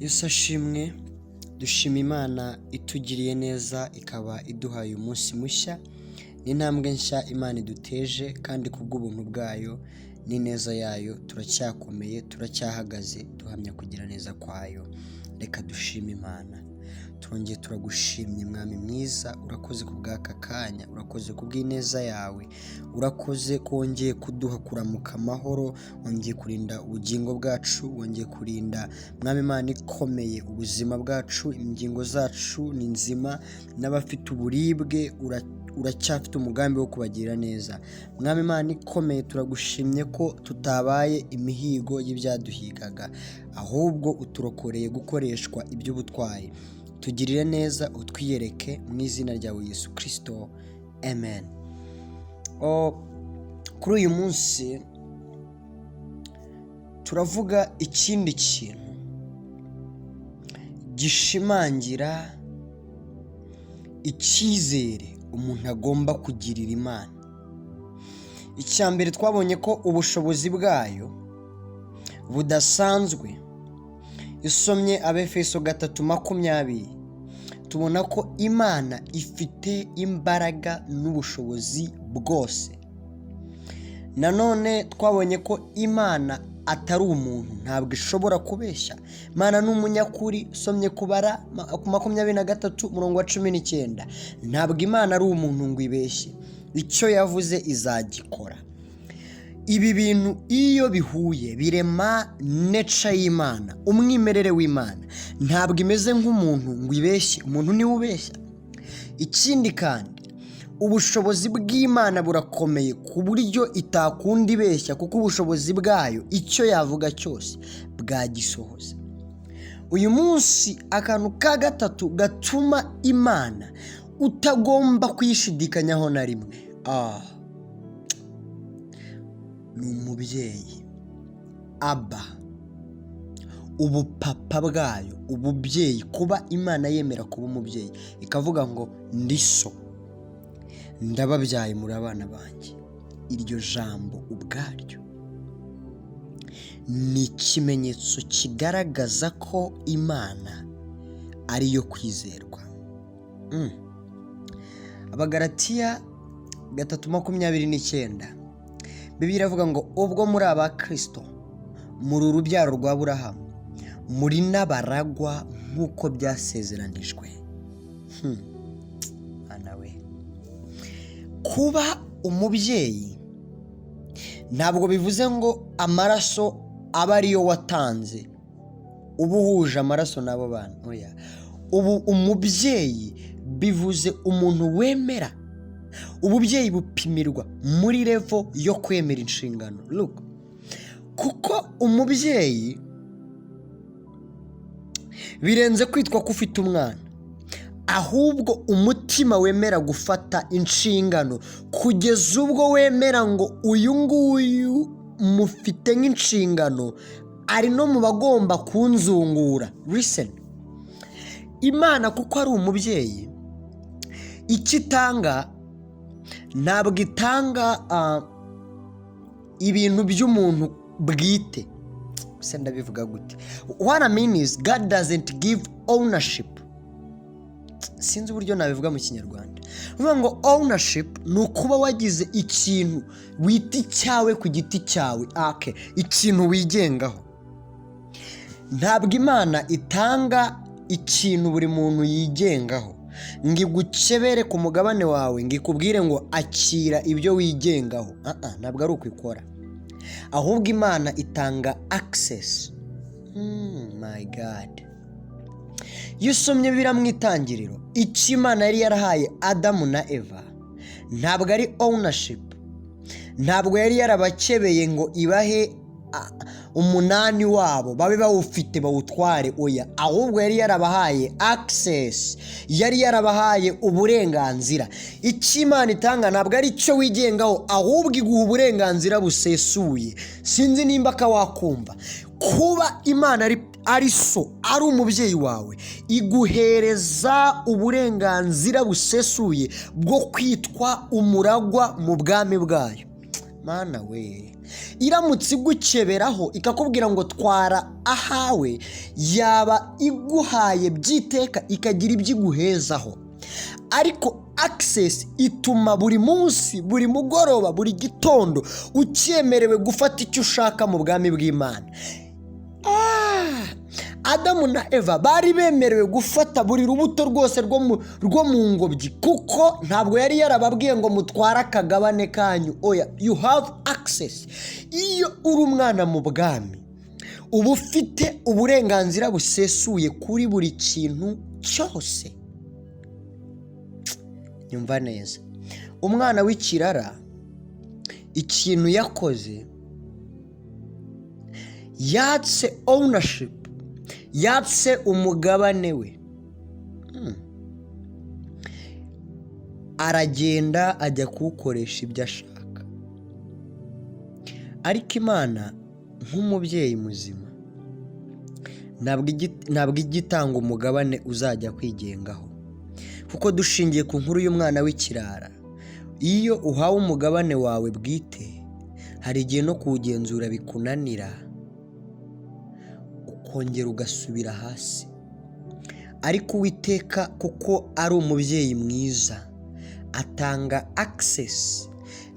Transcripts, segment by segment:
Yesu ashimwe, dushima Imana itugiriye neza ikaba iduhaye umunsi mushya n'intambwe nshya Imana iduteje, kandi kubw'ubuntu bwayo n'ineza yayo turacyakomeye, turacyahagaze duhamya kugira neza kwayo. Reka dushime Imana. Turongeye turagushimye Mwami mwiza, urakoze ku bw'aka kanya, urakoze ku bw'ineza yawe, urakoze ko wongeye kuduha kuramuka amahoro, wongeye kurinda ubugingo bwacu, wongeye kurinda Mwami Imana ikomeye ubuzima bwacu, ingingo zacu ni nzima, n'abafite uburibwe uracyafite umugambi wo kubagirira neza. Mwami Imana ikomeye, turagushimye ko tutabaye imihigo y'ibyaduhigaga, ahubwo uturokoreye gukoreshwa iby'ubutwari. Tugirire neza, utwiyereke mu izina ryawe Yesu Kristo, amen. Kuri uyu munsi turavuga ikindi kintu gishimangira icyizere umuntu agomba kugirira Imana. Icya mbere, twabonye ko ubushobozi bwayo budasanzwe. Isomye Abefeso 3:20 tubona ko Imana ifite imbaraga n'ubushobozi bwose. Nanone twabonye ko Imana atari umuntu, ntabwo ishobora kubeshya. Imana ni umunyakuri. Somye Kubara 23:19, ntabwo Imana ari umuntu ngo ibeshye, icyo yavuze izagikora. Ibi bintu iyo bihuye birema nature y'Imana, umwimerere w'Imana. Ntabwo imeze nk'umuntu ngo ibeshye, umuntu niwe ubeshya. Ikindi kandi, ubushobozi bw'Imana burakomeye ku buryo itakunda ibeshya, kuko ubushobozi bwayo icyo yavuga cyose bwagisohoza. Uyu munsi akantu ka gatatu gatuma Imana utagomba kuyishidikanyaho na rimwe, ni umubyeyi. Aba, ubupapa bwayo, ububyeyi, kuba Imana yemera kuba umubyeyi ikavuga ngo ndi so, ndababyaye muri abana banjye. Iryo jambo ubwaryo ni ikimenyetso kigaragaza ko Imana ariyo kwizerwa. Abagalatiya 3:29, Bibiliya iravuga ngo ubwo muri aba Kristo, muri urubyaro rwa Aburahamu, muri n'abaragwa nk'uko byasezeranijwe. Ana we, kuba umubyeyi ntabwo bivuze ngo amaraso aba ariyo watanze uba uhuje amaraso n'abo bana. Oya, ubu umubyeyi bivuze umuntu wemera. Ububyeyi bupimirwa muri level yo kwemera inshingano. Look, kuko umubyeyi birenze kwitwa ko ufite umwana, ahubwo umutima wemera gufata inshingano kugeza ubwo wemera ngo uyu nguyu mufite nk'inshingano, ari no mu bagomba kunzungura. Listen, Imana kuko ari umubyeyi, icyo itanga ntabwo itanga ibintu by'umuntu bwite. Se ndabivuga gute? What I mean is God doesn't give ownership. Sinzi uburyo nabivuga mu Kinyarwanda. Uvuga ngo ownership ni ukuba wagize ikintu wita icyawe ku giti cyawe, ikintu wigengaho. Ntabwo Imana itanga ikintu buri muntu yigengaho, ngo igukebere ku mugabane wawe, ngo ikubwire ngo akira ibyo wigengaho. Ntabwo ari uko ikora. Ahubwo Imana itanga access. My God. Iyo usomye Bibiliya mu Itangiriro, icyo Imana yari yarahaye Adamu na Eva ntabwo ari ownership. Ntabwo yari yarabakebeye ngo ibahe umunani wabo babe bawufite bawutware. Oya, ahubwo yari yarabahaye access, yari yarabahaye uburenganzira. Icyo Imana itanga ntabwo ari cyo wigengaho, ahubwo iguha uburenganzira busesuye. Sinzi nimba ka wakumva. Kuba Imana ari so, ari umubyeyi wawe, iguhereza uburenganzira busesuye bwo kwitwa umuragwa mu bwami bwayo. mana we, iramutse igukeberaho ikakubwira ngo twara ahawe, yaba iguhaye byiteka ikagira ibyo iguhezaho. Ariko access ituma buri munsi, buri mugoroba, buri gitondo ucyemerewe gufata icyo ushaka mu bwami bw'Imana. Adamu na Eva bari bemerewe gufata buri rubuto rwose rwo mu ngobyi, kuko ntabwo yari yarababwiye ngo mutware akagabane kanyu. Oya, you have access. Iyo uri umwana mu bwami uba ufite uburenganzira busesuye kuri buri kintu cyose. Nyumva neza, umwana w'ikirara ikintu yakoze, yatse ownership, yatse umugabane we. Aragenda ajya kuwukoresha ibyo ashaka. Ariko Imana nk'umubyeyi muzima ntabwo igitanga umugabane uzajya kwigengaho, kuko dushingiye ku nkuru y'umwana w'ikirara, iyo uhawe umugabane wawe bwite hari igihe no kuwugenzura bikunanira, ukongera ugasubira hasi. Ariko Uwiteka kuko ari umubyeyi mwiza, atanga access.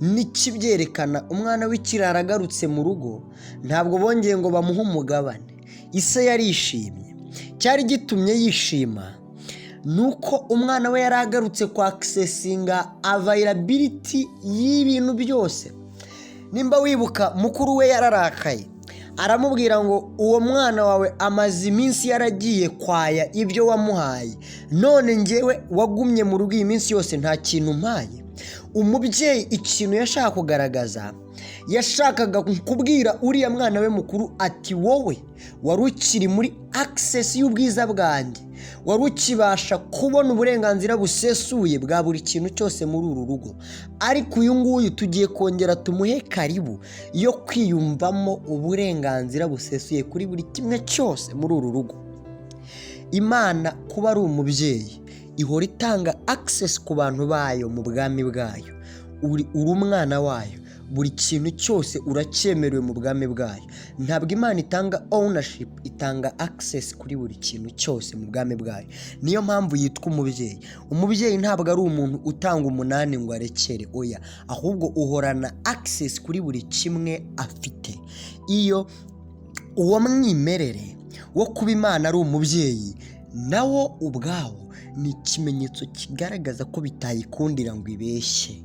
Nikibyerekana umwana w'ikirara agarutse mu rugo, ntabwo bongeye ngo bamuhe umugabane. Ise yarishimye. Cyari gitumye yishima nuko umwana we yari agarutse kwa accessinga availability y'ibintu byose. Nimba wibuka, mukuru we yararakaye, aramubwira ngo uwo mwana wawe amaze iminsi yaragiye kwaya ibyo wamuhaye, none njyewe wagumye mu rugo iyi minsi yose nta kintu mpaye. Umubyeyi ikintu yashaka kugaragaza, yashakaga kubwira uriya mwana we mukuru ati wowe wari ukiri muri access y'ubwiza bwanjye, wari ukibasha kubona uburenganzira busesuye bwa buri kintu cyose muri uru rugo. Ariko uyu nguyu tugiye kongera tumuhe karibu yo kwiyumvamo uburenganzira busesuye kuri buri kimwe cyose muri uru rugo. Imana kuba ari umubyeyi ihora itanga access ku bantu bayo mu bwami bwayo. Uri umwana wayo, buri kintu cyose uracyemerewe mu bwami bwayo. Ntabwo Imana itanga ownership, itanga access kuri buri kintu cyose mu bwami bwayo. Niyo mpamvu yitwa umubyeyi. Umubyeyi ntabwo ari umuntu utanga umunani ngo arekere, oya, ahubwo uhorana access kuri buri kimwe afite. Iyo uwo mwimerere wo kuba Imana ari umubyeyi nawo ubwawo ni ikimenyetso kigaragaza ko bitayikundira ngo ibeshye.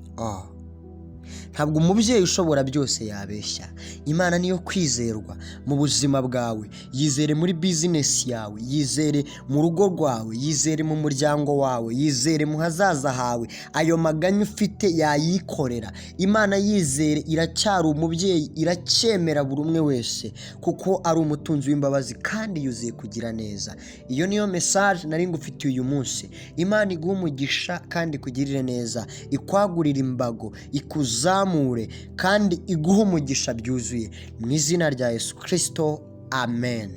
Ntabwo umubyeyi ushobora byose yabeshya. Imana niyo kwizerwa mu buzima bwawe. Yizere muri business yawe, yizere mu rugo rwawe, yizere mu muryango wawe, yizere mu hazaza hawe. Ayo maganya ufite yayikorera. Imana yizere, iracyari umubyeyi, iracyemera buri umwe wese, kuko ari umutunzi w'imbabazi kandi yuzuye kugira neza. Iyo niyo message nari ngufitiye uyu munsi. Imana iguha umugisha kandi kugirire neza, ikwagurira imbago, ikuzamure kandi iguha umugisha byuzuye mu izina rya Yesu Kristo. Amen.